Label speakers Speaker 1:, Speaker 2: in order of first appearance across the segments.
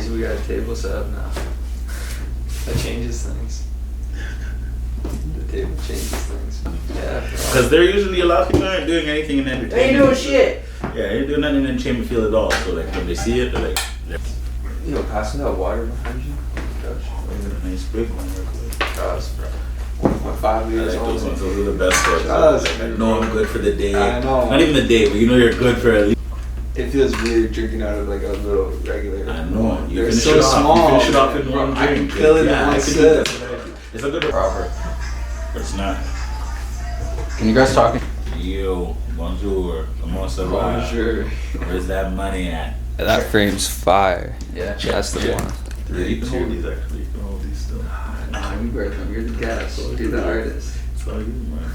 Speaker 1: So we got a table set up now. That changes things. The table changes things. Yeah.
Speaker 2: Because they're usually a lot of people aren't doing anything in entertainment.
Speaker 3: They ain't doing shit.
Speaker 2: Yeah, they ain't doing nothing in the entertainment field at all. So like when they see it, they're like,
Speaker 1: Yo, passing that water behind you. Gosh.
Speaker 2: a nice big one.
Speaker 1: Gosh, bro. 1.5 liters.
Speaker 2: I like those
Speaker 1: only.
Speaker 2: ones. Those are the best ones.
Speaker 1: Gosh,
Speaker 2: I know I'm good for the day.
Speaker 1: I know.
Speaker 2: Not even the day, but you know you're good for at least.
Speaker 1: It feels weird drinking out of like a little regular.
Speaker 2: I know. You
Speaker 1: They're
Speaker 2: finish
Speaker 1: so
Speaker 2: it off.
Speaker 1: small.
Speaker 2: You finish it off in one
Speaker 1: I can
Speaker 2: drink.
Speaker 1: kill it in
Speaker 2: Yeah,
Speaker 1: one
Speaker 2: I can do
Speaker 1: sip.
Speaker 2: that. It's a good proper. But it's not.
Speaker 3: Can you guys talk?
Speaker 2: Yo, bonjour. Comment ça va?
Speaker 1: Bonjour.
Speaker 2: Where's that money at?
Speaker 1: That frame's fire.
Speaker 3: Yeah.
Speaker 1: That's the one.
Speaker 2: Yeah, you can hold these actually. You can hold these still.
Speaker 1: Nah, you wear them. You're the guest. You're the artist.
Speaker 2: It's all good, man.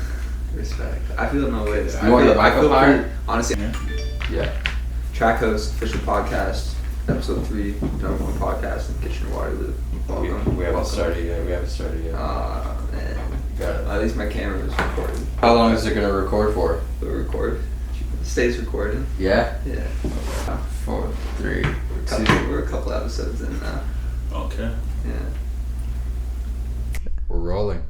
Speaker 1: Respect. I feel no way.
Speaker 3: You want the mic up higher?
Speaker 1: Honestly,
Speaker 3: Yeah.
Speaker 1: Trackhouse official podcast, episode 3, number 1 podcast in Kitchener Waterloo. Welcome.
Speaker 3: We haven't started yet.
Speaker 1: Man.
Speaker 3: Got it.
Speaker 1: At least my camera is recording.
Speaker 3: How long is it gonna record for?
Speaker 1: It'll record. It stays recording.
Speaker 3: Yeah.
Speaker 1: Yeah.
Speaker 3: 4, 3.
Speaker 1: We're a couple episodes in now.
Speaker 2: Okay.
Speaker 1: Yeah.
Speaker 3: We're rolling.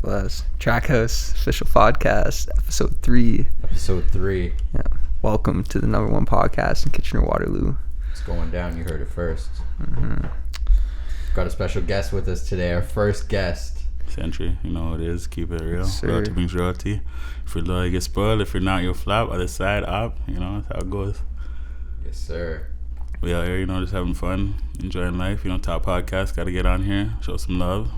Speaker 1: Bless. Trackhouse official podcast, episode 3.
Speaker 3: Episode 3.
Speaker 1: Yeah. Welcome to the number 1 podcast in Kitchener Waterloo.
Speaker 3: It's going down. You heard it first.
Speaker 1: Mm-hmm.
Speaker 3: Got a special guest with us today. Our first guest.
Speaker 2: Century, you know how it is. Keep it real.
Speaker 1: Sir.
Speaker 2: Royalty brings royalty. If you're low, you get spoiled. If you're not, you'll flop. Other side up. You know, that's how it goes.
Speaker 3: Yes, sir.
Speaker 2: We out here, you know, just having fun, enjoying life. You know, top podcast. Got to get on here, show some love.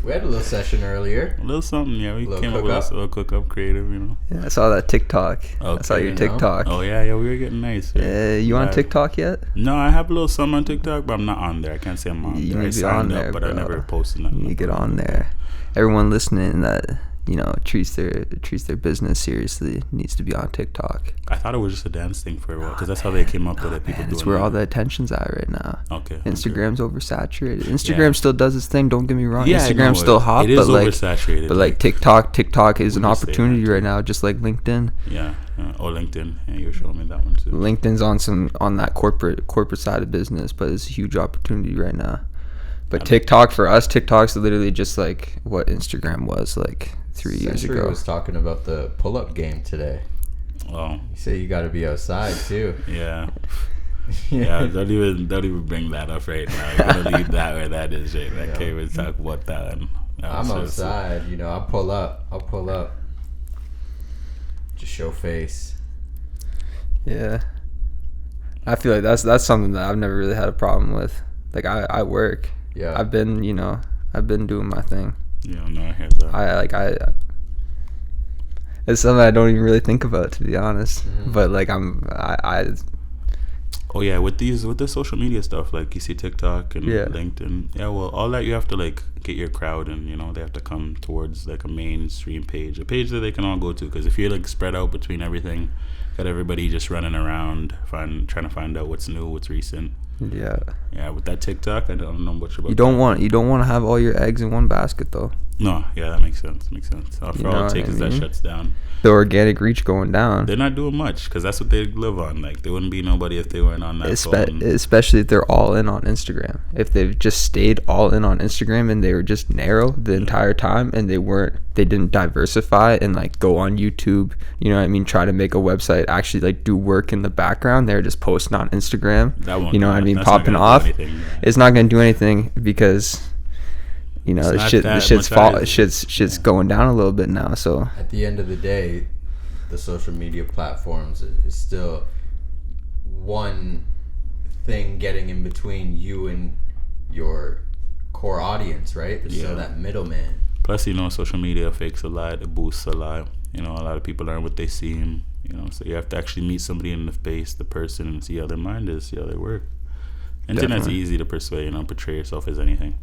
Speaker 3: We had a little session earlier.
Speaker 2: A little something, yeah. We
Speaker 3: Little
Speaker 2: came up with
Speaker 3: cook-up.
Speaker 2: a little cook-up creative, you know.
Speaker 1: Yeah, I saw that TikTok. I saw
Speaker 2: Okay.
Speaker 1: your
Speaker 3: You know?
Speaker 1: TikTok.
Speaker 2: Oh, yeah, we were getting nice.
Speaker 1: You on TikTok yet?
Speaker 2: No, I have a little something on TikTok, but I'm not on there. I can't say I'm on
Speaker 1: You
Speaker 2: there. I
Speaker 1: need to get on
Speaker 2: signed
Speaker 1: there,
Speaker 2: up, but I
Speaker 1: bro.
Speaker 2: never posted nothing.
Speaker 1: You need to get on there. Everyone listening that, you know, treats their business seriously needs to be on TikTok.
Speaker 2: I thought it was just a dance thing for a while, because that's how they came up with it. People
Speaker 1: Man,
Speaker 2: doing
Speaker 1: it's where
Speaker 2: it.
Speaker 1: all the attention's at right now.
Speaker 2: Okay.
Speaker 1: Instagram's oversaturated. Instagram
Speaker 2: Yeah.
Speaker 1: still does its thing. Don't get me wrong.
Speaker 2: Yeah, I know
Speaker 1: Instagram's still
Speaker 2: it.
Speaker 1: hot,
Speaker 2: It is
Speaker 1: but like,
Speaker 2: oversaturated.
Speaker 1: but like TikTok is an
Speaker 2: We just say
Speaker 1: opportunity
Speaker 2: that
Speaker 1: right
Speaker 2: too.
Speaker 1: now, just like LinkedIn.
Speaker 2: Yeah. Oh, LinkedIn. Yeah, you were showing me that one too.
Speaker 1: LinkedIn's on that corporate side of business, but it's a huge opportunity right now. But TikTok for us, TikTok's literally just like what Instagram was like 3 years
Speaker 3: Century
Speaker 1: ago.
Speaker 3: was talking about the pull-up game today.
Speaker 2: Oh,
Speaker 3: You say you got to be outside too.
Speaker 2: yeah. Yeah, don't even bring that up right now. You're gonna leave that where that is right. I can't even talk about that one.
Speaker 3: I'm outside. You know, I'll pull up. Just show face.
Speaker 1: Yeah, I feel like that's something that I've never really had a problem with. Like I work.
Speaker 3: Yeah.
Speaker 1: I've been doing my thing.
Speaker 2: Yeah, no, I hear that.
Speaker 1: It's something I don't even really think about, to be honest.
Speaker 3: Mhm.
Speaker 1: But like
Speaker 2: Oh yeah, with the social media stuff, like you see TikTok and
Speaker 1: Yeah.
Speaker 2: LinkedIn. Yeah, well, all that you have to like get your crowd, and you know they have to come towards like a mainstream page, a page that they can all go to. Because if you're like spread out between everything, got everybody just running around, trying to find out what's new, what's recent.
Speaker 1: yeah.
Speaker 2: Yeah, with that TikTok, I don't know much about.
Speaker 1: You don't want to have all your eggs in one basket though.
Speaker 2: No, yeah, that makes sense. For
Speaker 1: You know
Speaker 2: all it
Speaker 1: what
Speaker 2: takes
Speaker 1: I
Speaker 2: is that
Speaker 1: mean?
Speaker 2: shuts down.
Speaker 1: The organic reach going down.
Speaker 2: They're not doing much because that's what they live on. Like there wouldn't be nobody if they weren't on that phone.
Speaker 1: Especially if they're all in on Instagram. If they've just stayed all in on Instagram and they were just narrow the entire time and they didn't diversify and like go on YouTube, you know what I mean, try to make a website, actually like do work in the background. They're just posting on Instagram.
Speaker 2: That won't
Speaker 1: You know
Speaker 2: do
Speaker 1: what I
Speaker 2: it.
Speaker 1: mean,
Speaker 2: That's not
Speaker 1: popping
Speaker 2: gonna do
Speaker 1: off.
Speaker 2: anything.
Speaker 1: It's not gonna do anything because you know
Speaker 2: It's
Speaker 1: the
Speaker 2: not that
Speaker 1: shit's
Speaker 2: much
Speaker 1: shit's going down a little bit now. So
Speaker 3: At the end of the day, the social media platforms is still one thing getting in between you and your core audience, right? There's still
Speaker 2: Yeah.
Speaker 3: that middleman.
Speaker 2: Plus, you know, social media fakes a lot, it boosts a lot. You know, a lot of people aren't what they seem. You know, so you have to actually meet somebody in the face, the person, and see how their mind is, see how they work. Internet's
Speaker 1: Definitely.
Speaker 2: easy to persuade, you know, portray yourself as anything.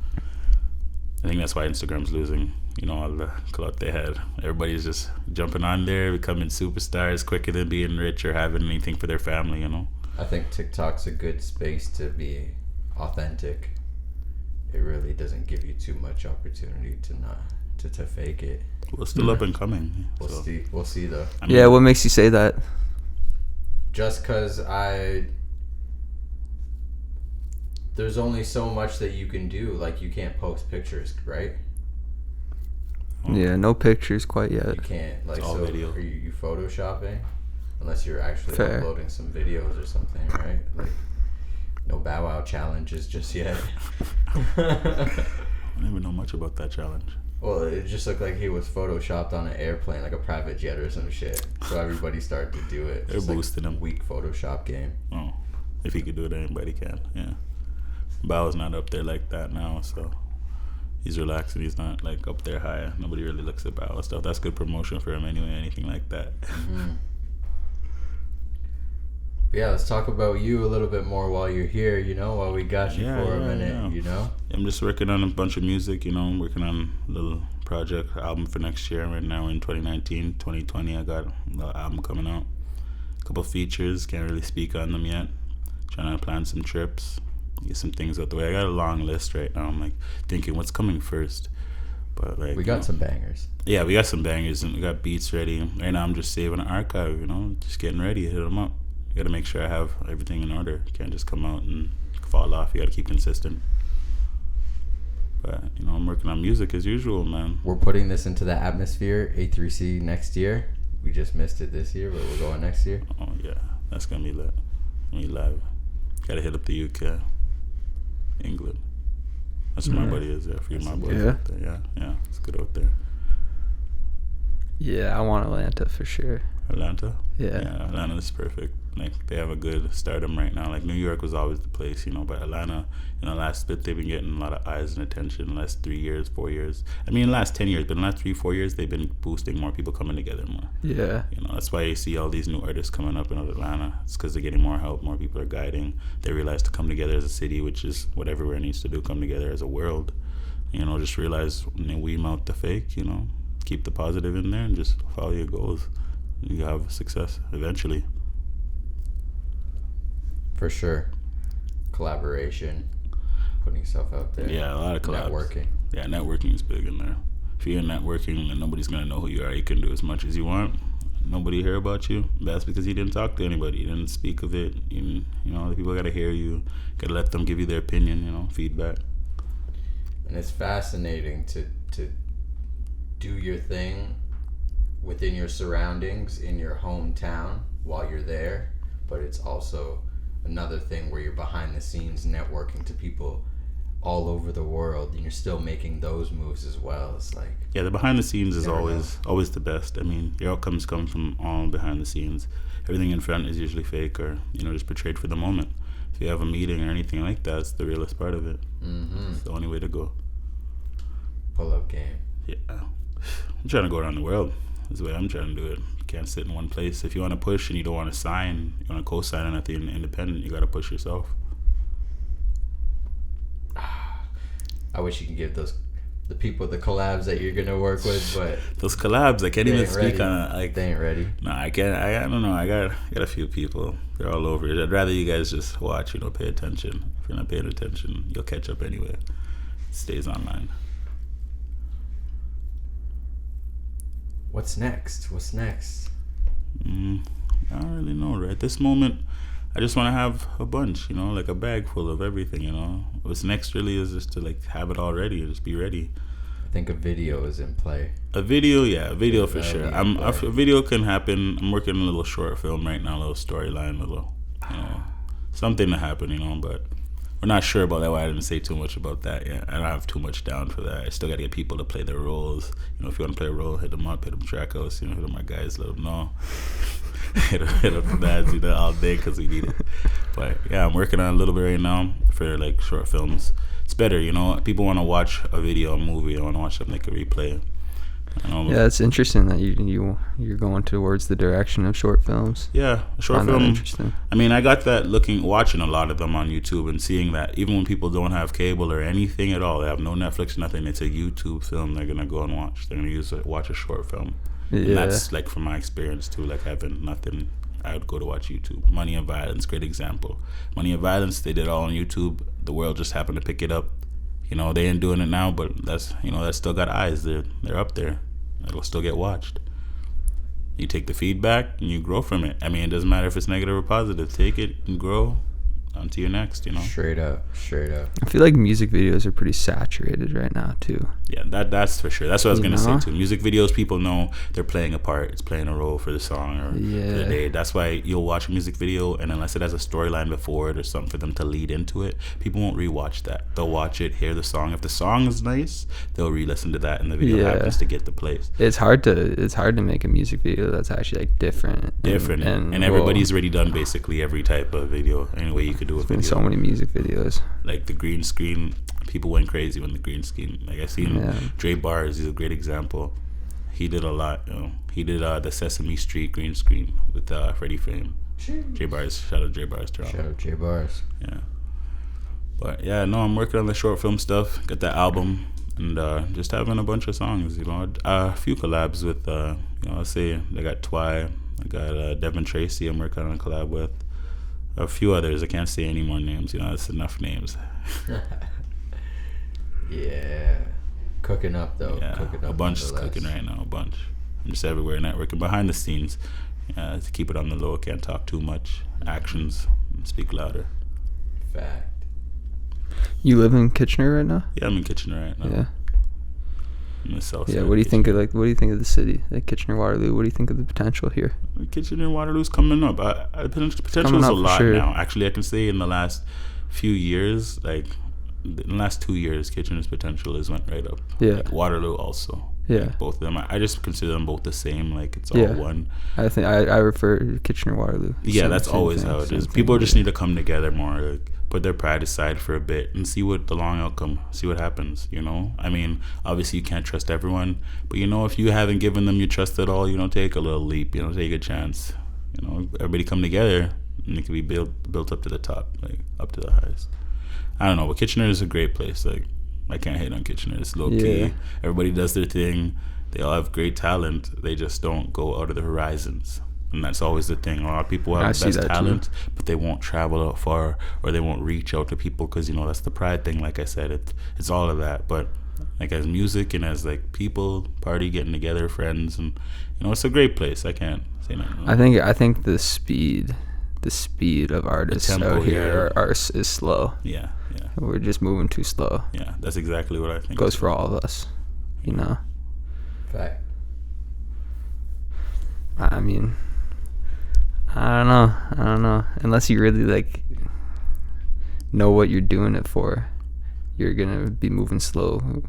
Speaker 2: I think that's why Instagram's losing, you know, all the clout they had. Everybody's just jumping on there, becoming superstars quicker than being rich or having anything for their family, you know.
Speaker 3: I think TikTok's a good space to be authentic. It really doesn't give you too much opportunity to fake it.
Speaker 2: We're still up and coming.
Speaker 3: We'll
Speaker 2: so,
Speaker 3: see. We'll see though.
Speaker 2: I mean,
Speaker 1: yeah, what makes you say that?
Speaker 3: Just because there's only so much that you can do. Like, you can't post pictures, right?
Speaker 1: Yeah, no pictures quite yet.
Speaker 3: You can't. Like,
Speaker 2: all
Speaker 3: so
Speaker 2: video.
Speaker 3: are you photoshopping? Unless you're actually
Speaker 1: Fair.
Speaker 3: uploading some videos or something, right? Like, no Bow Wow challenges just yet.
Speaker 2: I don't even know much about that challenge.
Speaker 3: Well, it just looked like he was photoshopped on an airplane, like a private jet or some shit. So everybody started to do it.
Speaker 2: They're
Speaker 3: Just
Speaker 2: boosting him.
Speaker 3: Weak Photoshop game.
Speaker 2: Oh, if he could do it, anybody can. Yeah, Bow's not up there like that now, so he's relaxing. He's not like up there high. Nobody really looks at Bow and stuff. That's good promotion for him anyway. Anything like that.
Speaker 3: Mm-hmm. Yeah, let's talk about you a little bit more while you're here, you know, while we got you for a minute, you know?
Speaker 2: I'm just working on a bunch of music, you know. I'm working on a little project, album for next year. Right now in 2019, 2020, I got the album coming out. A couple features, can't really speak on them yet. Trying to plan some trips, get some things out the way. I got a long list right now. I'm like thinking what's coming first. But like
Speaker 3: we got some bangers.
Speaker 2: Yeah, we got some bangers and we got beats ready. Right now I'm just saving an archive, you know, just getting ready to hit them up. You gotta make sure I have everything in order. You can't just come out and fall off. You gotta keep consistent. But, you know, I'm working on music as usual, man.
Speaker 3: We're putting this into the atmosphere, A3C next year. We just missed it this year, but we're going next year.
Speaker 2: Oh, yeah. That's gonna be lit. Gonna be live. Gotta hit up the UK. England. That's where my buddy is there. For my boys out there. Yeah. It's good out there.
Speaker 1: Yeah, I want Atlanta for sure.
Speaker 2: Atlanta?
Speaker 1: Yeah.
Speaker 2: Yeah, Atlanta's perfect. Like, they have a good stardom right now. Like, New York was always the place, you know, but Atlanta, in the last bit, they've been getting a lot of eyes and attention in the last 3 years, 4 years. I mean, in the last 10 years, but in the last 3-4 years, they've been boosting more people coming together more.
Speaker 1: Yeah.
Speaker 2: You know, that's why you see all these new artists coming up in Atlanta. It's because they're getting more help, more people are guiding. They realize to come together as a city, which is what everywhere needs to do, come together as a world. You know, just realize, you know, weed out the fake, you know, keep the positive in there and just follow your goals. You have success eventually.
Speaker 3: For sure. Collaboration. Putting yourself out there.
Speaker 2: Yeah, a lot of collabs.
Speaker 3: Networking.
Speaker 2: Yeah, networking is big in there. If you're networking, then nobody's going to know who you are. You can do as much as you want. Nobody hear about you. That's because you didn't talk to anybody. You didn't speak of it. You know, the people got to hear you. Got to let them give you their opinion, you know, feedback.
Speaker 3: And it's fascinating to do your thing within your surroundings in your hometown while you're there, but it's also another thing where you're behind the scenes networking to people all over the world and you're still making those moves as well. It's like,
Speaker 2: yeah, the behind the scenes is
Speaker 3: never
Speaker 2: always the best. I mean, your outcomes come from all behind the scenes. Everything in front is usually fake or, you know, just portrayed for the moment. If you have a meeting or anything like that, it's the realest part of it. It's the only way to go.
Speaker 3: Pull up game.
Speaker 2: Yeah, I'm trying to go around the world. That's the way I'm trying to do it. You can't sit in one place. If you want to push and you don't want to sign, you want to co-sign on anything independent, you got to push yourself.
Speaker 3: I wish you could give the people the collabs that you're gonna work with, but
Speaker 2: those collabs, I can't even speak on it. Like,
Speaker 3: they ain't ready.
Speaker 2: No, I can't. I don't know. I got a few people. They're all over it. I'd rather you guys just watch. You know, pay attention. If you're not paying attention, you'll catch up anyway. It stays online.
Speaker 3: What's next?
Speaker 2: I don't really know. Right this moment, I just want to have a bunch. You know, like a bag full of everything. You know, what's next really is just to like have it all ready. Just be ready.
Speaker 3: I think a video is in play.
Speaker 2: A video for sure. A video can happen. I'm working on a little short film right now, a little storyline, something to happen, you know, but we're not sure about that. Why I didn't say too much about that yet. I don't have too much down for that. I still got to get people to play their roles. You know, if you want to play a role, hit them up, hit them Trackhouse, you know, hit them my guys, let them know. hit up the dads, you know, all day because we need it. But yeah, I'm working on a little bit right now for like short films. It's better, you know. People want to watch a video, a movie. They want to watch something they can replay.
Speaker 1: Yeah, it's interesting that you're going towards the direction of short films.
Speaker 2: Yeah, a short film.
Speaker 1: Interesting.
Speaker 2: I mean, I got that watching a lot of them on YouTube and seeing that even when people don't have cable or anything at all, they have no Netflix, nothing. It's a YouTube film they're gonna go and watch. They're gonna watch a short film.
Speaker 1: Yeah.
Speaker 2: And that's like from my experience too. Like having nothing, I would go to watch YouTube. Money and Violence, great example. Money and Violence, they did all on YouTube. The world just happened to pick it up. You know, they ain't doing it now, but that's still got eyes. They're up there. It'll still get watched. You take the feedback and you grow from it. I mean, it doesn't matter if it's negative or positive. Take it and grow. on to you next, you know.
Speaker 3: Straight up.
Speaker 1: I feel like music videos are pretty saturated right now too.
Speaker 2: Yeah, that's for sure. That's what I was
Speaker 1: You
Speaker 2: gonna
Speaker 1: know?
Speaker 2: say too. Music videos, people know they're playing a part. It's playing a role for the song or for the day. That's why you'll watch a music video, and unless it has a storyline before it or something for them to lead into it, people won't rewatch that. They'll watch it, hear the song. If the song is nice, they'll re-listen to that, and the video happens to get the plays.
Speaker 1: It's hard to make a music video that's actually like different.
Speaker 2: And everybody's already done basically every type of video. Any way you could do a video.
Speaker 1: So many music videos.
Speaker 2: Like the green screen, people went crazy when the green screen. Like I seen Dre Bars, he's a great example. He did a lot. You know, he did the Sesame Street green screen with Freddie Fame. J Bars, shout out J Bars.
Speaker 3: Shout out J Bars.
Speaker 2: Yeah, but yeah, no, I'm working on the short film stuff. Got that album and just having a bunch of songs. You know, a few collabs with you know, I'll say I got Twy, I got Devin Tracy. I'm working on a collab with. A few others. I can't say any more names. You know, that's enough names.
Speaker 3: Yeah, cooking up though.
Speaker 2: Yeah,
Speaker 3: Cooking up
Speaker 2: a bunch is cooking right now. A bunch. I'm just everywhere networking behind the scenes. To keep it on the low. Can't talk too much. Actions speak louder.
Speaker 3: Fact.
Speaker 1: You live in Kitchener right now?
Speaker 2: Yeah, I'm in Kitchener right now.
Speaker 1: Yeah.
Speaker 2: I'm in the south
Speaker 1: Yeah.
Speaker 2: side
Speaker 1: What do you
Speaker 2: of
Speaker 1: think of what do you think of the city, like Kitchener Waterloo? What do you think of the potential here?
Speaker 2: Kitchener Waterloo's coming up. Potential
Speaker 1: coming
Speaker 2: is a
Speaker 1: up for
Speaker 2: lot
Speaker 1: sure.
Speaker 2: now. Actually, I can say in the last few years, like in the last 2 years, Kitchener's potential has went right up.
Speaker 1: Yeah.
Speaker 2: Like Waterloo also.
Speaker 1: Yeah.
Speaker 2: Like both of them. I just consider them both the same. Like it's all
Speaker 1: Yeah.
Speaker 2: one.
Speaker 1: I think I refer to Kitchener Waterloo.
Speaker 2: Yeah, that's always how it is. People just need to come together more, like put their pride aside for a bit and see what the long outcome, see what happens, you know? I mean, obviously you can't trust everyone, but you know, if you haven't given them your trust at all, you know, take a little leap, you know, take a chance. You know, everybody come together and it can be built up to the top, like up to the highest. I don't know, but Kitchener is a great place. Like I can't hate on Kitchener. It's low key. Everybody does their thing. They all have great talent. They just don't go out of the horizons. And that's always the thing. A lot of people have the best talent, but they won't travel out far or they won't reach out to people because, you know, that's the pride thing. Like I said, it's all of that. But like as music and as like people, party, getting together, friends, and, you know, it's a great place. I can't say nothing.
Speaker 1: I think the speed of artists out here is slow.
Speaker 2: Yeah.
Speaker 1: We're just moving too slow.
Speaker 2: Yeah, that's exactly what I think.
Speaker 1: Goes for all of us, you know.
Speaker 3: Fact.
Speaker 1: I mean, I don't know. Unless you really like know what you're doing it for, you're gonna be moving slow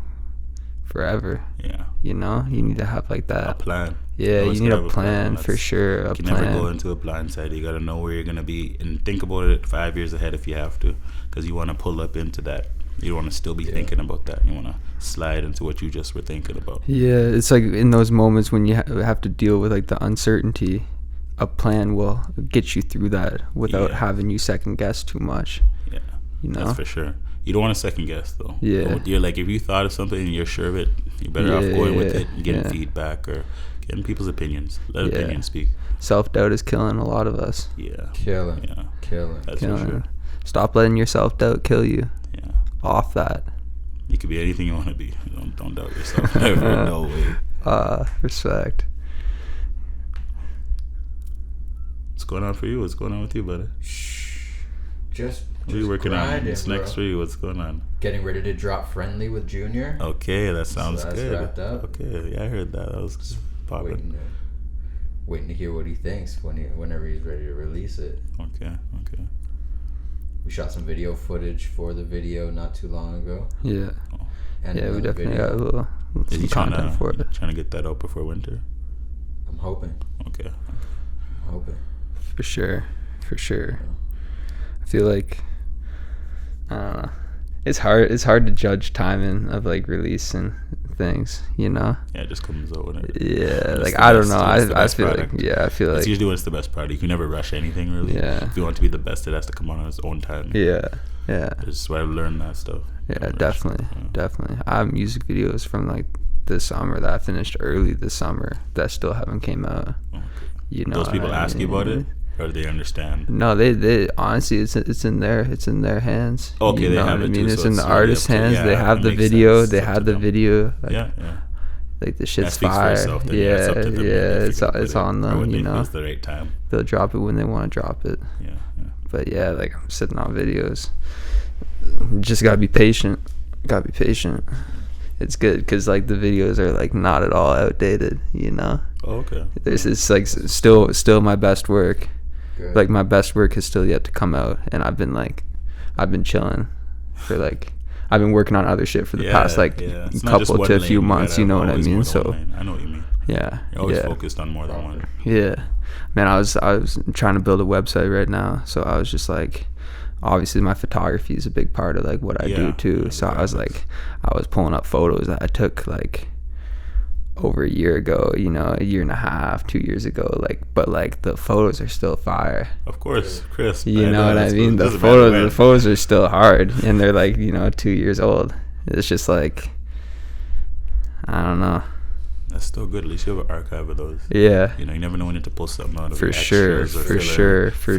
Speaker 1: forever.
Speaker 2: Yeah.
Speaker 1: You know, you need to have like that.
Speaker 2: A plan.
Speaker 1: Yeah, you need a plan for sure.
Speaker 2: You can never go into a blind side. You gotta know where you're gonna be and think about it 5 years ahead if you have to, because you want to pull up into that. You don't want to still be thinking about that. You want to slide into what you just were thinking about.
Speaker 1: Yeah, it's like in those moments when you have to deal with like the uncertainty, a plan will get you through that without having you second guess too much.
Speaker 2: Yeah,
Speaker 1: you know,
Speaker 2: that's for sure. You don't want to second guess though.
Speaker 1: Yeah,
Speaker 2: you're like, if you thought of something and you're sure of it, you're better off going with it and getting feedback or getting people's opinions. Let opinions speak.
Speaker 1: Self-doubt is killing a lot of us.
Speaker 2: Yeah,
Speaker 3: killing.
Speaker 2: That's for sure.
Speaker 1: Stop letting your self-doubt kill you.
Speaker 2: Yeah,
Speaker 1: off that.
Speaker 2: You could be anything you want to be. Don't doubt yourself. Never. No way.
Speaker 1: Respect.
Speaker 2: What's going on for you? What's going on with you, buddy?
Speaker 3: Just
Speaker 2: what are you working on? It's
Speaker 3: bro.
Speaker 2: next for you. What's going on?
Speaker 3: Getting ready to drop Friendly with Junior.
Speaker 2: Okay, that sounds
Speaker 3: so that's
Speaker 2: good.
Speaker 3: Wrapped up.
Speaker 2: Okay, yeah, I heard that. That was popping.
Speaker 3: Waiting to hear what he thinks whenever he's ready to release it.
Speaker 2: Okay.
Speaker 3: We shot some video footage for the video not too long ago.
Speaker 1: Yeah.
Speaker 2: Oh.
Speaker 3: And
Speaker 1: we definitely got a little some content for it.
Speaker 2: Trying to get that out before winter?
Speaker 3: I'm hoping.
Speaker 2: Okay.
Speaker 3: I'm hoping.
Speaker 1: For sure. I feel like, I don't know. It's hard to judge timing of like release and things, you know?
Speaker 2: Yeah, it just comes out when it.
Speaker 1: Yeah, like I don't know. I feel like
Speaker 2: it's usually when it's the best product. You can never rush anything really.
Speaker 1: Yeah.
Speaker 2: If you want it to be the best, it has to come on its own time.
Speaker 1: Yeah.
Speaker 2: That's why I've learned that stuff.
Speaker 1: Yeah, definitely. I have music videos from like this summer that I finished early this summer that still haven't came out.
Speaker 2: Okay.
Speaker 1: You know,
Speaker 2: those people ask you about it, or do they understand?
Speaker 1: No, they honestly, it's in their hands.
Speaker 2: Okay,
Speaker 1: you
Speaker 2: they
Speaker 1: know
Speaker 2: have
Speaker 1: what
Speaker 2: it
Speaker 1: I mean,
Speaker 2: too,
Speaker 1: it's
Speaker 2: so
Speaker 1: in the
Speaker 2: it's
Speaker 1: artist's
Speaker 2: really up to-
Speaker 1: hands. They
Speaker 2: yeah,
Speaker 1: have
Speaker 2: that
Speaker 1: the
Speaker 2: makes
Speaker 1: video.
Speaker 2: sense.
Speaker 1: They
Speaker 2: It's up
Speaker 1: have
Speaker 2: to
Speaker 1: the
Speaker 2: them.
Speaker 1: video. Like,
Speaker 2: Yeah.
Speaker 1: like the shit's
Speaker 2: speaks for
Speaker 1: fire.
Speaker 2: itself then,
Speaker 1: Yeah,
Speaker 2: it's up to them when they
Speaker 1: it's
Speaker 2: figure out
Speaker 1: on them.
Speaker 2: when
Speaker 1: You
Speaker 2: they
Speaker 1: know,
Speaker 2: feel it's the right time.
Speaker 1: they'll drop it when they want to drop it.
Speaker 2: Yeah.
Speaker 1: But yeah, like I'm sitting on videos. Just gotta be patient. It's good because like the videos are like not at all outdated, you know.
Speaker 2: Oh, okay.
Speaker 1: This is like still my best work.
Speaker 3: Good.
Speaker 1: Like my best work has still yet to come out, and I've been chilling for like I've been working on other shit for the past like
Speaker 2: It's not just
Speaker 1: couple
Speaker 2: one
Speaker 1: to a
Speaker 2: lane,
Speaker 1: few months. You know what I
Speaker 2: always
Speaker 1: mean?
Speaker 2: more than
Speaker 1: So
Speaker 2: one lane. I know what you mean.
Speaker 1: yeah,
Speaker 2: You're always
Speaker 1: yeah.
Speaker 2: focused on more than one.
Speaker 1: Yeah, man, I was trying to build a website right now, so I was just like, obviously my photography is a big part of like what I do too.
Speaker 2: Yeah,
Speaker 1: So I was like, I was pulling up photos that I took like over a year ago, you know, a year and a half, 2 years ago, like, but like the photos are still fire.
Speaker 2: Of course, Chris.
Speaker 1: You know what I mean? The photos are still hard, and they're like, you know, 2 years old. It's just like, I don't know.
Speaker 2: That's still good. At least you have an archive of those.
Speaker 1: Yeah.
Speaker 2: You know, you never know when to pull something out of
Speaker 1: For
Speaker 2: your
Speaker 1: sure,
Speaker 2: extras or
Speaker 1: for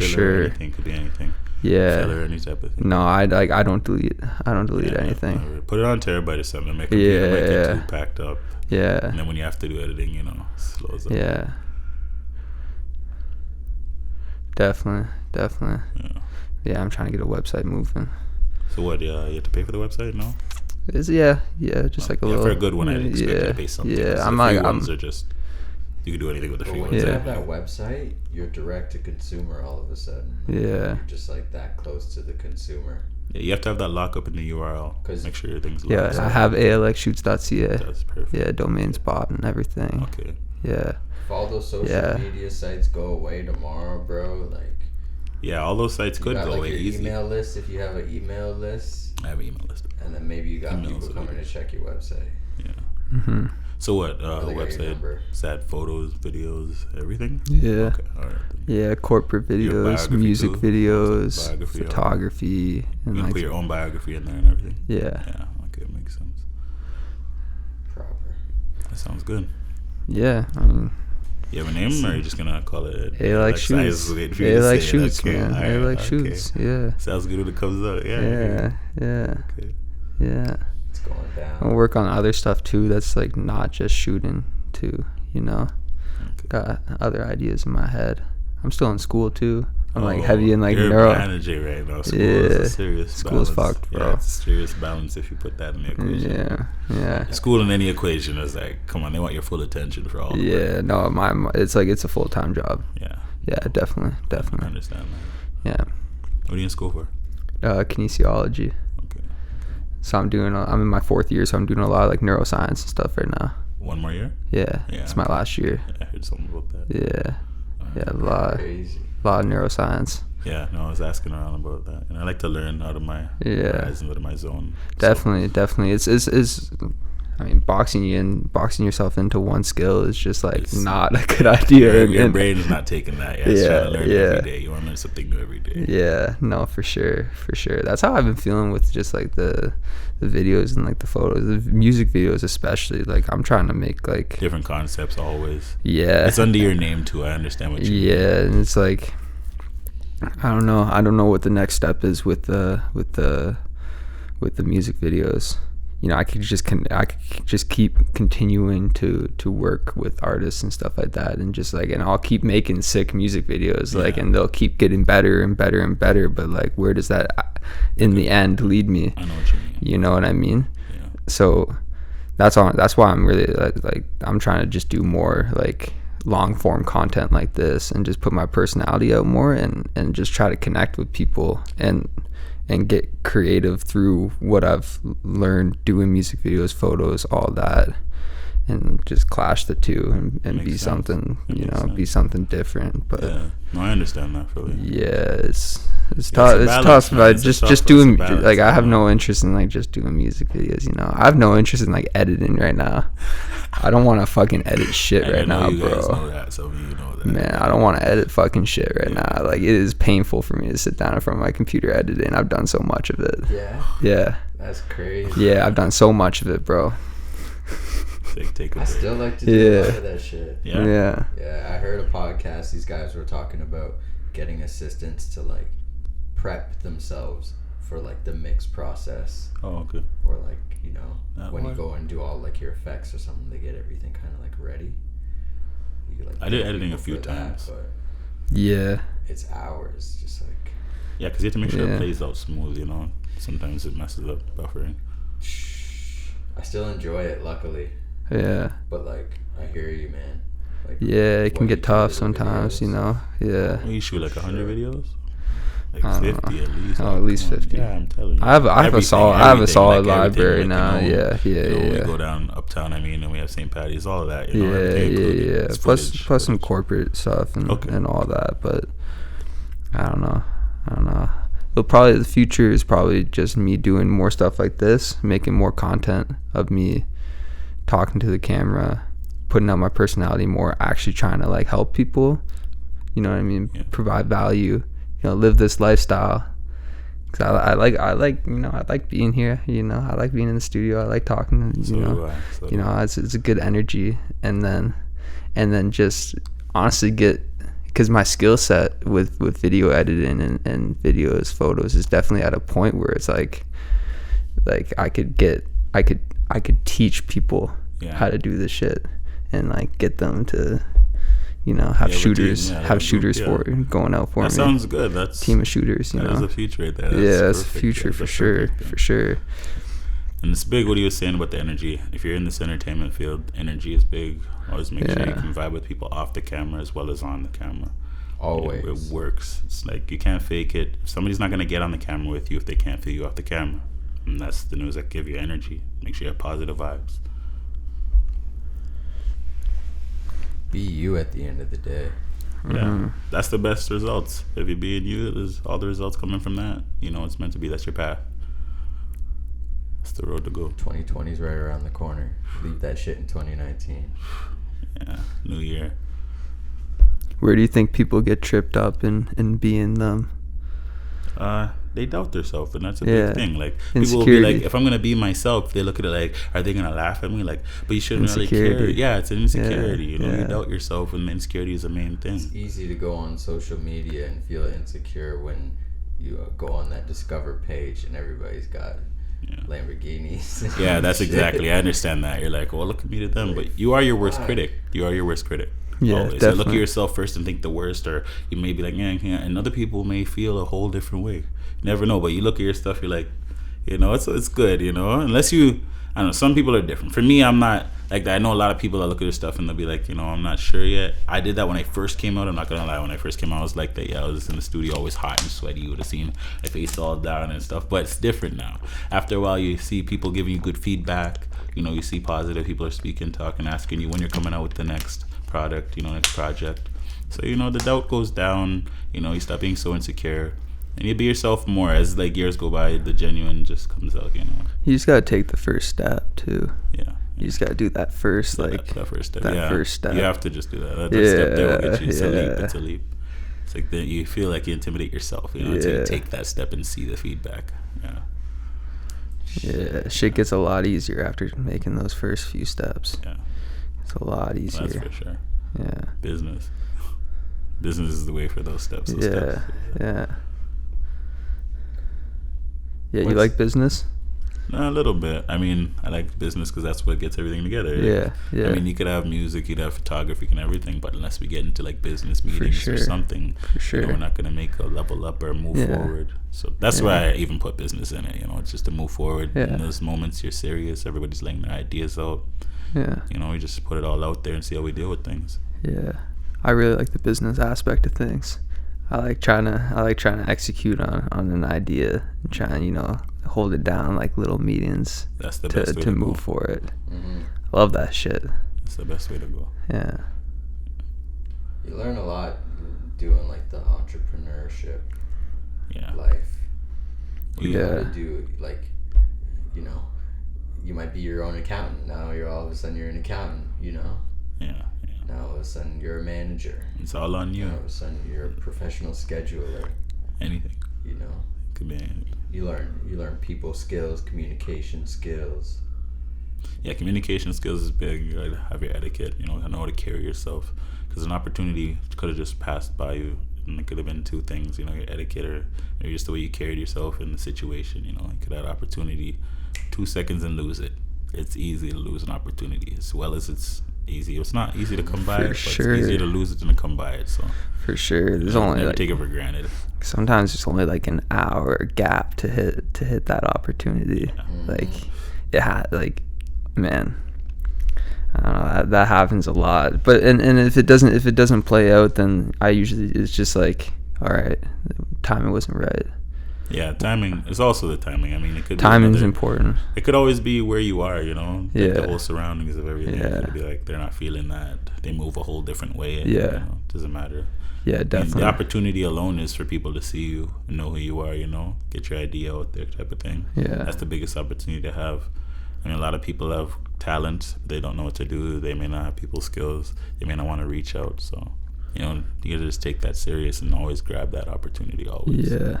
Speaker 2: filler,
Speaker 1: sure.
Speaker 2: Or anything could be anything.
Speaker 1: Yeah.
Speaker 2: Filler, any type of thing.
Speaker 1: No, I don't delete anything.
Speaker 2: No, put it on terabyte or something. Make it might get too packed up.
Speaker 1: Yeah.
Speaker 2: And then when you have to do editing, you know, slows up.
Speaker 1: Yeah. Definitely. Yeah, I'm trying to get a website moving.
Speaker 2: So what? Yeah, you have to pay for the website? No.
Speaker 1: Just like a little.
Speaker 2: For a good one, I'd expect you to pay something.
Speaker 1: Yeah,
Speaker 2: So
Speaker 1: I'm
Speaker 2: the free
Speaker 1: like,
Speaker 2: ones are just you can do anything with the
Speaker 3: But
Speaker 2: free
Speaker 3: when
Speaker 2: ones.
Speaker 3: you
Speaker 1: Yeah.
Speaker 3: have that website, you're direct to consumer all of a sudden.
Speaker 1: Yeah.
Speaker 3: You're just like that close to the consumer.
Speaker 2: Yeah, you have to have that lockup in the URL.
Speaker 3: 'Cause-
Speaker 2: Make sure everything's
Speaker 1: Yeah,
Speaker 2: locked.
Speaker 1: I have alxshoots.ca.
Speaker 2: That's perfect.
Speaker 1: Yeah, domains bought and everything.
Speaker 2: Okay.
Speaker 1: Yeah.
Speaker 3: If all those social
Speaker 1: Yeah.
Speaker 3: media sites go away tomorrow, bro, like
Speaker 2: Yeah, all those sites
Speaker 3: you
Speaker 2: could
Speaker 3: got
Speaker 2: go
Speaker 3: like
Speaker 2: away
Speaker 3: your
Speaker 2: easy.
Speaker 3: email list if you have an email list,
Speaker 2: I have an email list.
Speaker 3: and then maybe you got
Speaker 2: Emails
Speaker 3: people
Speaker 2: would
Speaker 3: coming
Speaker 2: be-
Speaker 3: to check your website.
Speaker 2: Yeah.
Speaker 1: Mhm.
Speaker 2: So what?
Speaker 3: They got your
Speaker 2: Website,
Speaker 3: number.
Speaker 2: sad photos, videos, everything.
Speaker 1: Yeah.
Speaker 2: Okay. All right.
Speaker 1: Yeah, corporate
Speaker 2: Your
Speaker 1: videos,
Speaker 2: biography
Speaker 1: music
Speaker 2: too?
Speaker 1: videos,
Speaker 2: Biography,
Speaker 1: photography,
Speaker 2: You
Speaker 1: and
Speaker 2: can
Speaker 1: like
Speaker 2: put your own biography in there and everything.
Speaker 1: yeah.
Speaker 2: Yeah. Okay, makes sense.
Speaker 3: Proper.
Speaker 2: That sounds good.
Speaker 1: Yeah, I mean,
Speaker 2: You have a name, or are you just gonna call it?
Speaker 1: A like shoots. A like shoots, man. A like shoots. Yeah.
Speaker 2: Sounds good when it comes out. Yeah.
Speaker 1: Yeah.
Speaker 2: Okay.
Speaker 1: Yeah.
Speaker 3: It's going down.
Speaker 1: I'll work on other stuff too. That's like not just shooting too. You know,
Speaker 2: Okay.
Speaker 1: got other ideas in my head. I'm still in school too. I'm like
Speaker 2: Oh,
Speaker 1: heavy in like
Speaker 2: you're
Speaker 1: neuro.
Speaker 2: managing right now. School is a serious
Speaker 1: School's
Speaker 2: balance.
Speaker 1: fucked, bro.
Speaker 2: Yeah, it's a serious balance if you put that in the equation.
Speaker 1: Yeah.
Speaker 2: School in any equation is like, come on, they want your full attention for all. The work.
Speaker 1: Yeah. No, it's like it's a full time job.
Speaker 2: Yeah.
Speaker 1: Yeah, definitely.
Speaker 2: I understand that.
Speaker 1: Yeah.
Speaker 2: What are you in school for?
Speaker 1: Kinesiology.
Speaker 2: Okay.
Speaker 1: So I'm in my 4th year, so I'm doing a lot of like neuroscience and stuff right now.
Speaker 2: One more year?
Speaker 1: Yeah.
Speaker 2: Yeah.
Speaker 1: It's my last year.
Speaker 2: Yeah, I heard something about that.
Speaker 1: Yeah. Yeah, a lot
Speaker 3: Crazy.
Speaker 1: of neuroscience.
Speaker 2: Yeah, no, I was asking around about that, and I like to learn out of my eyes and out of my zone.
Speaker 1: Definitely. It's I mean, boxing yourself into one skill is just like
Speaker 2: It's
Speaker 1: not a good idea.
Speaker 2: Your brain is not taking that. Yeah, it's trying to learn
Speaker 1: yeah.
Speaker 2: every day. You want to learn something new every day.
Speaker 1: Yeah, no, for sure. That's how I've been feeling with just like the videos and like the photos, the music videos especially. Like I'm trying to make like
Speaker 2: Different concepts always.
Speaker 1: yeah,
Speaker 2: It's under your name too. I understand what you mean.
Speaker 1: yeah, and it's like I don't know what the next step is with the music videos. You know, I could just keep continuing to work with artists and stuff like that, and just like, and I'll keep making sick music videos, like, and they'll keep getting better and better and better. But like, where does that in the end lead me?
Speaker 2: I know what you mean.
Speaker 1: You know what I mean?
Speaker 2: Yeah.
Speaker 1: So that's why I'm really like I'm trying to just do more like long form content like this, and just put my personality out more, and just try to connect with people and get creative through what I've learned doing music videos, photos, all that, and just clash the two and be
Speaker 2: sense.
Speaker 1: something,
Speaker 2: It makes
Speaker 1: be
Speaker 2: sense.
Speaker 1: something different. But
Speaker 2: Yeah. No, I understand that fully.
Speaker 1: yeah, it's
Speaker 2: It's
Speaker 1: tough.
Speaker 2: a
Speaker 1: It's
Speaker 2: balance,
Speaker 1: tough,
Speaker 2: man.
Speaker 1: but
Speaker 2: It's a
Speaker 1: just
Speaker 2: tough
Speaker 1: doing
Speaker 2: balance,
Speaker 1: like I have
Speaker 2: you know?
Speaker 1: no interest in like just doing music videos. You know, I have no interest in like editing right now. I don't want to fucking edit shit
Speaker 2: And
Speaker 1: right
Speaker 2: I know
Speaker 1: now,
Speaker 2: you guys
Speaker 1: bro.
Speaker 2: know that, some of you know that.
Speaker 1: Man, I don't want to edit fucking shit right now. Like, it is painful for me to sit down in front of my computer editing. I've done so much of it. Yeah.
Speaker 3: That's crazy.
Speaker 1: Yeah, I've done so much of it, bro.
Speaker 2: Take a
Speaker 3: I
Speaker 2: break.
Speaker 3: still like to do a
Speaker 1: Yeah.
Speaker 3: lot of that shit.
Speaker 2: Yeah.
Speaker 3: Yeah, I heard a podcast. These guys were talking about getting assistants to like prep themselves for like the mix process,
Speaker 2: Oh, okay.
Speaker 3: or like when you
Speaker 2: What?
Speaker 3: go and do all like your effects or something, they get everything kind of like ready. You could, like,
Speaker 2: I did
Speaker 3: pay
Speaker 2: editing a
Speaker 3: people
Speaker 2: few
Speaker 3: for that,
Speaker 2: times.
Speaker 3: but
Speaker 1: Yeah.
Speaker 3: it's hours, just like
Speaker 2: Yeah, because you have to make sure
Speaker 1: Yeah.
Speaker 2: it plays out smooth, you know. Sometimes it messes up buffering.
Speaker 3: I still enjoy it, luckily.
Speaker 1: Yeah.
Speaker 3: But like, I hear you, man. Like,
Speaker 1: Yeah, it
Speaker 3: what
Speaker 1: can
Speaker 3: you
Speaker 1: get
Speaker 3: do
Speaker 1: tough
Speaker 3: to the
Speaker 1: sometimes, you
Speaker 3: videos.
Speaker 1: know. Yeah.
Speaker 2: Well, you shoot like 100
Speaker 3: Sure.
Speaker 2: videos? Like
Speaker 1: I don't
Speaker 2: 50
Speaker 1: know.
Speaker 2: at least.
Speaker 1: Oh,
Speaker 2: Like,
Speaker 1: at least
Speaker 2: come on.
Speaker 1: 50.
Speaker 2: Yeah, I'm telling you.
Speaker 1: I have a
Speaker 2: Everything,
Speaker 1: solid
Speaker 2: everything, like,
Speaker 1: library
Speaker 2: everything,
Speaker 1: now.
Speaker 2: like, you know,
Speaker 1: Yeah.
Speaker 2: you know, we
Speaker 1: Yeah.
Speaker 2: go down uptown, I mean, and we have St. Patty's, all of that, you know,
Speaker 1: Yeah,
Speaker 2: everything included.
Speaker 1: yeah.
Speaker 2: It's
Speaker 1: Plus
Speaker 2: footage.
Speaker 1: some corporate stuff and
Speaker 2: Okay.
Speaker 1: and all that, but I don't know. The future is probably just me doing more stuff like this, making more content of me talking to the camera, putting out my personality more, actually trying to like help people. You know what I mean?
Speaker 2: Yeah.
Speaker 1: Provide value. You know, live this lifestyle. Cause I like you know, I like being here. You know, I like being in the studio. I like talking. You
Speaker 2: So
Speaker 1: know,
Speaker 2: do I. So
Speaker 1: you
Speaker 2: do
Speaker 1: know,
Speaker 2: I.
Speaker 1: it's a good energy, and then just honestly get, because my skill set with video editing and videos, photos is definitely at a point where it's like I could teach people
Speaker 2: Yeah.
Speaker 1: how to do this shit and like get them to, you know, have
Speaker 2: Yeah,
Speaker 1: shooters,
Speaker 2: routine, yeah,
Speaker 1: have
Speaker 2: like,
Speaker 1: shooters
Speaker 2: yeah.
Speaker 1: for going out for
Speaker 2: That
Speaker 1: me.
Speaker 2: sounds good. That's
Speaker 1: Team of shooters, you
Speaker 2: that
Speaker 1: know.
Speaker 2: is a future right there.
Speaker 1: Yeah, that's the
Speaker 2: perfect.
Speaker 1: future
Speaker 2: That's
Speaker 1: for
Speaker 2: a
Speaker 1: sure,
Speaker 2: perfect thing.
Speaker 1: for sure.
Speaker 2: And it's big what he was saying about the energy. If you're in this entertainment field, energy is big. Always make sure you
Speaker 1: Yeah.
Speaker 2: can vibe with people off the camera as well as on the camera.
Speaker 3: Always.
Speaker 2: It works. It's like you can't fake it. Somebody's not gonna get on the camera with you if they can't feel you off the camera. And that's the news that give you energy. Make sure you have positive vibes.
Speaker 3: Be you at the end of the day.
Speaker 2: Yeah, that's the best results. If you're being you, there's all the results coming from that. You know it's meant to be. That's your path. That's the road to go.
Speaker 3: 2020 is right around the corner. Leave that shit in 2019.
Speaker 2: Yeah, new year.
Speaker 1: Where do you think people get tripped up in being them?
Speaker 2: They doubt themselves, and that's a
Speaker 1: Yeah.
Speaker 2: big thing. Like people will be
Speaker 1: Insecurity.
Speaker 2: like, if I'm gonna be myself, they look at it like, are they gonna laugh at me? Like, but you shouldn't really care.
Speaker 1: Insecurity.
Speaker 2: Yeah, it's an insecurity. You know,
Speaker 1: Yeah.
Speaker 2: you doubt yourself, and insecurity is the main thing.
Speaker 3: It's easy to go on social media and feel insecure when you go on that Discover page and everybody's got
Speaker 2: Yeah.
Speaker 3: Lamborghinis.
Speaker 2: Yeah, that's
Speaker 3: Shit.
Speaker 2: exactly. I understand that. You're like, well, look at me to them, but you are your worst critic. You are your worst critic.
Speaker 1: Yeah,
Speaker 2: Always. So look
Speaker 1: definitely.
Speaker 2: at yourself first and think the worst, or you may be like, yeah, and other people may feel a whole different way. You never know, but you look at your stuff, you're like, you know, it's good, you know, unless you, I don't know, some people are different. For me, I'm not like that. I know a lot of people that look at their stuff and they'll be like, you know, I'm not sure yet. I did that when I first came out. I'm not gonna lie, when I first came out, I was like that. Yeah, I was in the studio, always hot and sweaty. You would have seen my face all down and stuff, but it's different now. After a while, you see people giving you good feedback. You know, you see positive people are speaking, talking, asking you when you're coming out with the next product, you know, next project. So, you know, the doubt goes down. You know, you stop being so insecure. And you be yourself more as like years go by. The genuine just comes out, you know.
Speaker 1: You just gotta take the first step too.
Speaker 2: Yeah.
Speaker 1: You just gotta do that first, like
Speaker 2: that first step.
Speaker 1: that
Speaker 2: Yeah.
Speaker 1: first step.
Speaker 2: You have to just do that. That step there will get you. It's a leap.
Speaker 1: Yeah.
Speaker 2: It's a leap. It's like then you feel like you intimidate yourself, you know,
Speaker 1: Yeah.
Speaker 2: until you take that step and see the feedback. Yeah.
Speaker 1: Yeah, shit gets a lot easier after making those first few steps.
Speaker 2: Yeah.
Speaker 1: It's a lot easier.
Speaker 2: That's for sure.
Speaker 1: Yeah.
Speaker 2: Business is the way for those steps. Those
Speaker 1: Yeah.
Speaker 2: steps.
Speaker 1: Yeah. Yeah, you
Speaker 2: What's-
Speaker 1: like business?
Speaker 2: No, a little bit. I mean, I like business because that's what gets everything together.
Speaker 1: Yeah, yeah.
Speaker 2: I mean, you could have music, you'd have photography and everything, but unless we get into like business meetings
Speaker 1: sure.
Speaker 2: or something,
Speaker 1: For sure.
Speaker 2: you know, we're not gonna make a level up or move
Speaker 1: Yeah.
Speaker 2: forward. So that's why I even put business in it. You know, it's just to move forward.
Speaker 1: Yeah.
Speaker 2: In those moments, you're serious. Everybody's laying their ideas out.
Speaker 1: Yeah.
Speaker 2: You know, we just put it all out there and see how we deal with things.
Speaker 1: Yeah. I really like the business aspect of things. I like trying to execute on an idea and trying, you know, hold it down like little meetings
Speaker 2: That's the best way
Speaker 1: to
Speaker 2: to
Speaker 1: move
Speaker 2: go.
Speaker 1: for it.
Speaker 3: Mhm.
Speaker 1: Love that shit.
Speaker 2: That's the best way to go.
Speaker 1: Yeah.
Speaker 3: You learn a lot doing like the entrepreneurship
Speaker 2: Yeah.
Speaker 3: life. You
Speaker 1: Yeah.
Speaker 3: gotta do like, you know, you might be your own accountant. Now you're all of a sudden you're an accountant, you know.
Speaker 2: Yeah.
Speaker 3: Now all of a sudden you're a manager.
Speaker 2: It's all on you.
Speaker 3: Now all of a sudden you're a professional scheduler,
Speaker 2: Anything
Speaker 3: you know.
Speaker 2: could be anything.
Speaker 3: You learn people skills, communication skills.
Speaker 2: Yeah, communication skills is big. You gotta have your etiquette. You know how to carry yourself. Because an opportunity could have just passed by you, and it could have been two things. You know, your etiquette or maybe just the way you carried yourself in the situation. You know, you could have opportunity 2 seconds and lose it. It's easy to lose an opportunity, as well as it's easy. It's not easy to come by
Speaker 1: For
Speaker 2: it, but
Speaker 1: sure.
Speaker 2: it's easier to lose it than to come by it. So
Speaker 1: For sure. There's
Speaker 2: never,
Speaker 1: only
Speaker 2: never
Speaker 1: like
Speaker 2: take it for granted.
Speaker 1: sometimes it's only like an hour gap to hit that opportunity. Like like man, I don't know, that happens a lot. But and if it doesn't play out, then I usually, it's just like, all right, timing wasn't right.
Speaker 2: Yeah, timing is also the timing. I mean, it could
Speaker 1: Timing's important.
Speaker 2: It could always be where you are, you know, like
Speaker 1: Yeah.
Speaker 2: the whole surroundings of everything.
Speaker 1: Yeah.
Speaker 2: It could be like they're not feeling that. They move a whole different way.
Speaker 1: Yeah.
Speaker 2: You know, it doesn't matter.
Speaker 1: Yeah,
Speaker 2: I mean,
Speaker 1: definitely.
Speaker 2: the opportunity alone is for people to see you and know who you are, you know, get your idea out there type of thing.
Speaker 1: Yeah.
Speaker 2: That's the biggest opportunity to have. I mean, a lot of people have talent, but they don't know what to do. They may not have people skills. They may not want to reach out. So, you know, you gotta just take that serious and always grab that opportunity always.
Speaker 1: Yeah.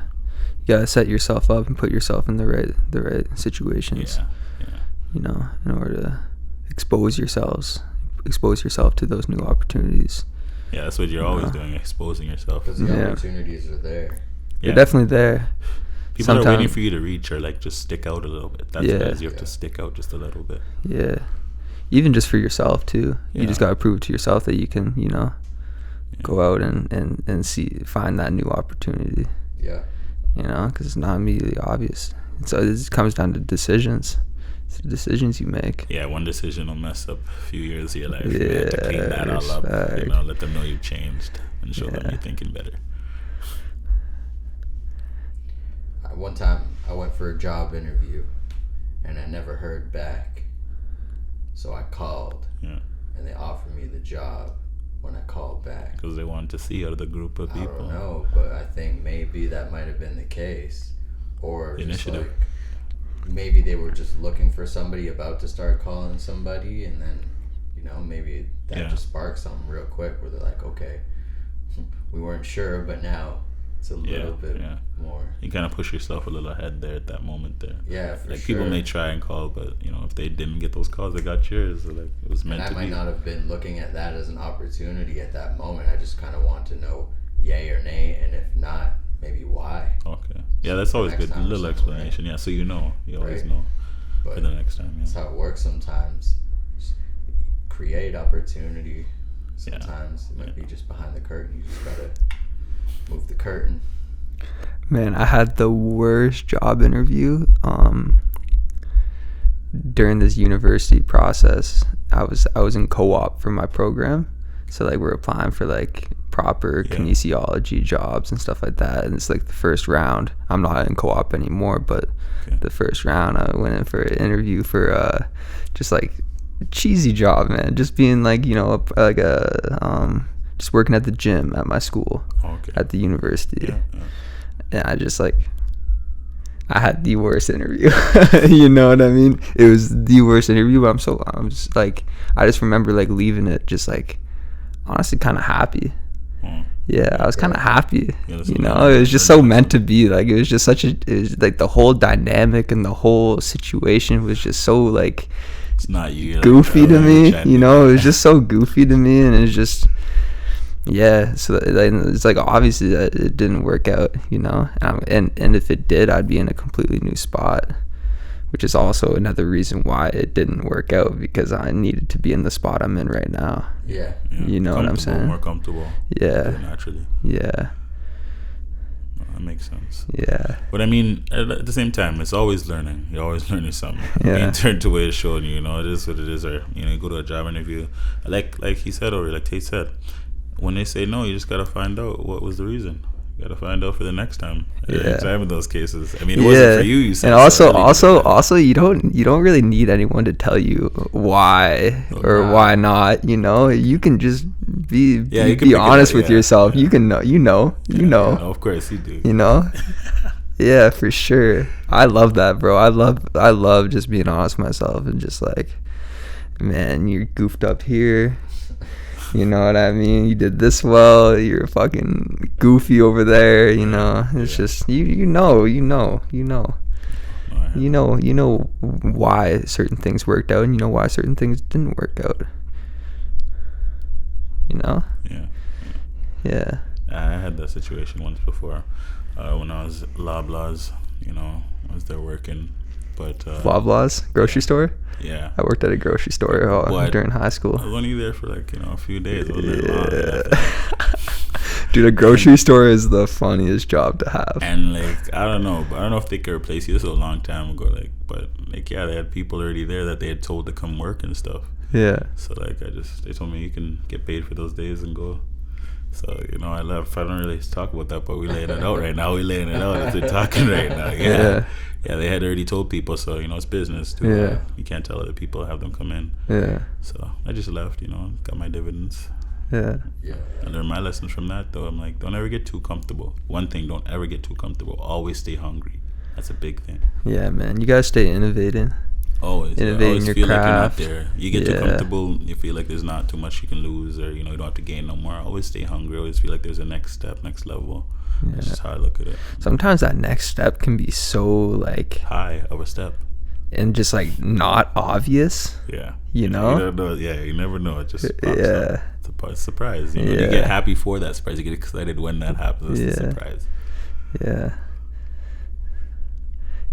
Speaker 1: You gotta set yourself up and put yourself in the right situations.
Speaker 2: Yeah.
Speaker 1: You know, in order to expose yourself to those new opportunities.
Speaker 2: Yeah, that's what you're always doing, exposing yourself.
Speaker 3: Because the opportunities are there.
Speaker 1: They're definitely there.
Speaker 2: People are waiting for you to reach or like just stick out a little bit. That's what it is. You have to stick out just a little bit.
Speaker 1: Yeah. Even just for yourself too. You just gotta prove to yourself that you can, you know, go out and find that new opportunity.
Speaker 3: Yeah.
Speaker 1: You know, because it's not immediately obvious. So it comes down to decisions. It's the decisions you make.
Speaker 2: Yeah, one decision will mess up a few years of your life. You have to clean that all up. You know, let them know you've changed and show them you're thinking better.
Speaker 3: One time I went for a job interview and I never heard back. So I called and they offered me the job when I called back.
Speaker 2: Because they wanted to see out of the group of people.
Speaker 3: I don't know, but I think maybe that might have been the case. Or just like, maybe they were just looking for somebody about to start calling somebody, and then, you know, maybe that just sparked something real quick where they're like, okay, we weren't sure, but now it's a little bit more.
Speaker 2: You kind of push yourself a little ahead there at that moment there.
Speaker 3: Yeah, for
Speaker 2: like
Speaker 3: sure.
Speaker 2: People may try and call, but, you know, if they didn't get those calls, they got yours. So, like, it was meant to be.
Speaker 3: And I might not have been looking at that as an opportunity at that moment. I just kind of want to know yay or nay, and if not, maybe why.
Speaker 2: Okay. Yeah, that's always good. A little explanation. Right? Yeah, so you know. You always know
Speaker 3: but
Speaker 2: for the next time. Yeah.
Speaker 3: That's how it works sometimes. Just create opportunity. Sometimes it might be just behind the curtain. You just gotta move the curtain.
Speaker 1: Man, I had the worst job interview during this university process. I was in co-op for my program. So like we're applying for like proper kinesiology jobs and stuff like that, and it's like the first round. I'm not in co-op anymore, but the first round I went in for an interview for just like a cheesy job, man. Just being like, you know, like just working at the gym at my school at the university. And I just like, I had the worst interview. You know what I mean? It was the worst interview, but I'm just like, I just remember like leaving it just like honestly kind of happy. Yeah, I was kind of happy. You know, it was just so meant to be. Like it was just it was like the whole dynamic and the whole situation was just so like,
Speaker 2: it's not you,
Speaker 1: goofy to me. You know, it was just so goofy to me, and it's just. Yeah, so it's like obviously that it didn't work out, you know, and if it did, I'd be in a completely new spot, which is also another reason why it didn't work out, because I needed to be in the spot I'm in right now.
Speaker 3: Yeah.
Speaker 1: You know what I'm saying?
Speaker 2: More comfortable.
Speaker 1: Yeah.
Speaker 2: Naturally.
Speaker 1: Yeah.
Speaker 2: That makes sense.
Speaker 1: Yeah.
Speaker 2: But I mean, at the same time, it's always learning. You're always learning something.
Speaker 1: Yeah.
Speaker 2: Being turned to where it's showing you, you know, it is what it is. Or, you know, you go to a job interview. Like he said already, like Tate said, when they say no, you just gotta find out what was the reason. You gotta find out for the next time. Examine those cases. I mean, it wasn't for you. You said,
Speaker 1: and also, you don't really need anyone to tell you why or why not. You know, you can just be honest with yourself. You can know. You know.
Speaker 2: Of course, you do.
Speaker 1: You know. Yeah, for sure. I love that, bro. I love just being honest with myself and just like, man, you're goofed up here. You know what I mean? You did this well. You're fucking goofy over there. You know, it's just you know why certain things worked out, and you know why certain things didn't work out. You know? Yeah.
Speaker 2: I had that situation once before when I was Loblaws. You know, I was there working But
Speaker 1: Loblaws grocery store.
Speaker 2: yeah,
Speaker 1: I worked at a grocery store during high school.
Speaker 2: I was only there for like a few days. It wasn't long.
Speaker 1: Dude, a grocery store is the funniest job to have.
Speaker 2: And like I don't know if they could replace you. This was a long time ago. Yeah, they had people already there that they had told to come work and stuff.
Speaker 1: Yeah.
Speaker 2: So they told me you can get paid for those days and go. So I left. I don't really talk about that, but we laying it out right now. We laying it out as we're talking right now. Yeah. They had already told people, so it's business too.
Speaker 1: Yeah.
Speaker 2: You can't tell other people, have them come in.
Speaker 1: Yeah.
Speaker 2: So I just left. Got my dividends.
Speaker 1: Yeah.
Speaker 2: I learned my lessons from that though. I'm like, don't ever get too comfortable. One thing, don't ever get too comfortable. Always stay hungry. That's a big thing.
Speaker 1: Yeah, man. You gotta stay innovating.
Speaker 2: Always
Speaker 1: innovating your
Speaker 2: feel
Speaker 1: craft.
Speaker 2: Like you're not there. You get too comfortable. You feel like there's not too much you can lose, or you don't have to gain no more. Always stay hungry. Always feel like there's a next step, next level. Yeah. That's just how I look at it.
Speaker 1: Sometimes that next step can be so like
Speaker 2: high of a step,
Speaker 1: and just like not obvious.
Speaker 2: Yeah.
Speaker 1: You know.
Speaker 2: You don't know. Yeah, you never know. It just pops up. It's a surprise. You get happy for that surprise. You get excited when that happens. It's a surprise.
Speaker 1: Yeah.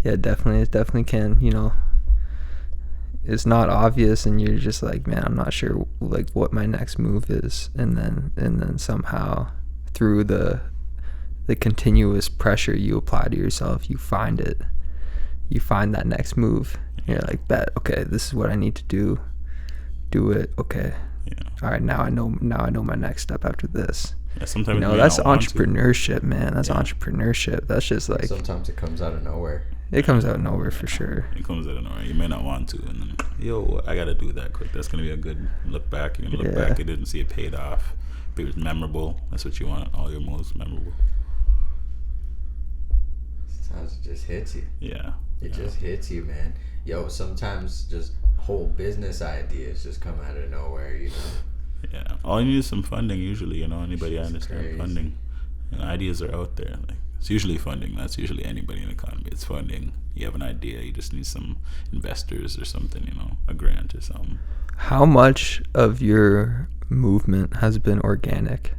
Speaker 1: Yeah, definitely. It definitely can. It's not obvious, and you're just like, man, I'm not sure like what my next move is, and then somehow through the continuous pressure you apply to yourself, you find it. You find that next move. You're like, okay, this is what I need to do. Do it. Okay.
Speaker 2: Yeah.
Speaker 1: All right. Now I know my next step after this.
Speaker 2: Yeah, sometimes
Speaker 1: that's entrepreneurship, man. That's entrepreneurship. That's just like
Speaker 3: sometimes it comes out of nowhere.
Speaker 1: It comes out of nowhere for sure.
Speaker 2: It comes out of nowhere. You may not want to, and then I gotta do that quick. That's gonna be a good look back. You're gonna look back. You didn't see it paid off. But it was memorable. That's what you want. All your moves memorable.
Speaker 3: Sometimes it just hits you.
Speaker 2: Yeah.
Speaker 3: It just hits you, man. Sometimes just whole business ideas just come out of nowhere.
Speaker 2: Yeah. All you need is some funding. Usually, anybody I understand
Speaker 3: crazy.
Speaker 2: Funding. Ideas are out there. It's usually funding. That's usually anybody in the economy. It's funding. You have an idea. You just need some investors or something, a grant or something.
Speaker 1: How much of your movement has been organic?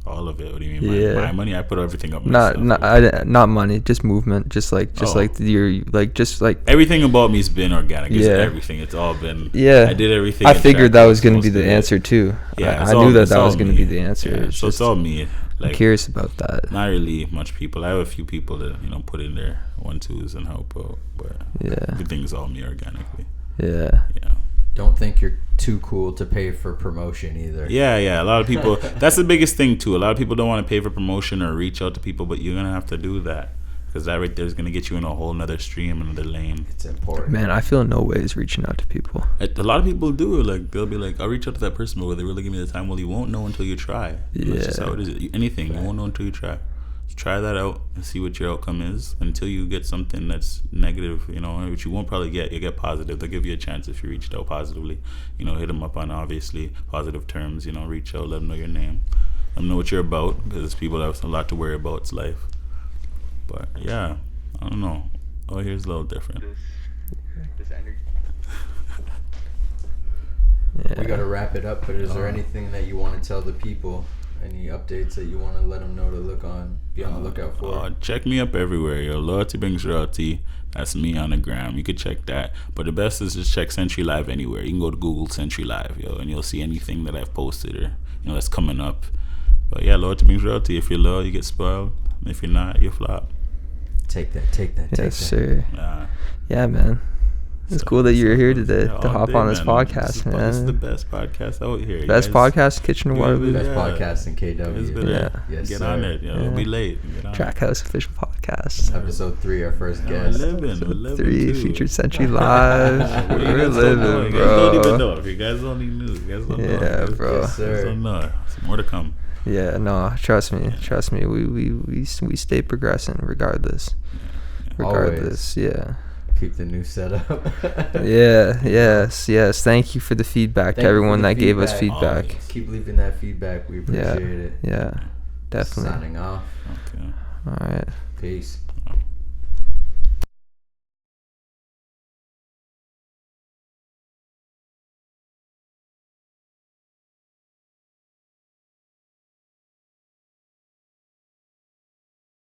Speaker 2: All of it. What do you mean? My money? I put everything up myself.
Speaker 1: Not money. Just movement. Just like
Speaker 2: everything about me's been organic. It's everything. It's all been.
Speaker 1: Yeah.
Speaker 2: I did everything.
Speaker 1: I figured that was going to be the answer too.
Speaker 2: Yeah.
Speaker 1: I knew that was going to be the answer.
Speaker 2: Yeah, so it's all me.
Speaker 1: I'm curious about that.
Speaker 2: Not really much people. I have a few people that put in their 1-2s and help out, but everything's all me organically.
Speaker 1: Yeah.
Speaker 3: Don't think you're too cool to pay for promotion either.
Speaker 2: Yeah. A lot of people. That's the biggest thing too. A lot of people don't want to pay for promotion or reach out to people, but you're gonna have to do that because that right there is gonna get you in a whole nother stream, another lane.
Speaker 3: It's important.
Speaker 1: Man, I feel no ways reaching out to people.
Speaker 2: A lot of people do. They'll be like, "I'll reach out to that person," but will they really give me the time? Well, you won't know until you try.
Speaker 1: Yeah.
Speaker 2: That's just how it is. Anything you won't know until you try. Just try that out and see what your outcome is. Until you get something that's negative, which you won't probably get. You get positive. They'll give you a chance if you reached out positively. Hit them up on obviously positive terms. Reach out, let them know your name, let them know what you're about, because people have a lot to worry about. It's life. But yeah, I don't know. Oh, here's a little different.
Speaker 3: This energy. We gotta wrap it up. But is there anything that you want to tell the people? Any updates that you want to let them know to be on the lookout for?
Speaker 2: Check me up everywhere, yo. Loyalty brings royalty. That's me on the gram. You could check that. But the best is just check Century Live anywhere. You can go to Google Century Live, yo, and you'll see anything that I've posted or that's coming up. But yeah, loyalty brings royalty. If you're loyal, you get spoiled. And if you're not, you flop.
Speaker 3: Take that.
Speaker 1: Yes, sir. Yeah, man. It's cool that you're here today to hop on this podcast, man.
Speaker 2: This is the best podcast out here.
Speaker 1: Best podcast, Kitchener-Waterloo.
Speaker 3: Best podcast in KW.
Speaker 2: Yes, get on it. Don't be late.
Speaker 1: Trackhouse official podcast.
Speaker 3: Episode 3, our first guest.
Speaker 2: 3
Speaker 1: featured Century Live. We're living, bro.
Speaker 2: You guys don't even know. If you guys only knew, you guys don't know.
Speaker 1: Yeah, bro.
Speaker 3: Yes, sir.
Speaker 2: Don't know. Some more to come.
Speaker 1: Yeah, no, trust me. We stay progressing regardless.
Speaker 3: Always.
Speaker 1: Yeah.
Speaker 3: Keep the new setup.
Speaker 1: Yes. Thank you for the feedback to everyone that gave us feedback.
Speaker 2: Always.
Speaker 3: Keep leaving that feedback. We appreciate it.
Speaker 1: Yeah, definitely.
Speaker 3: Signing off.
Speaker 2: Okay.
Speaker 1: All right.
Speaker 3: Peace.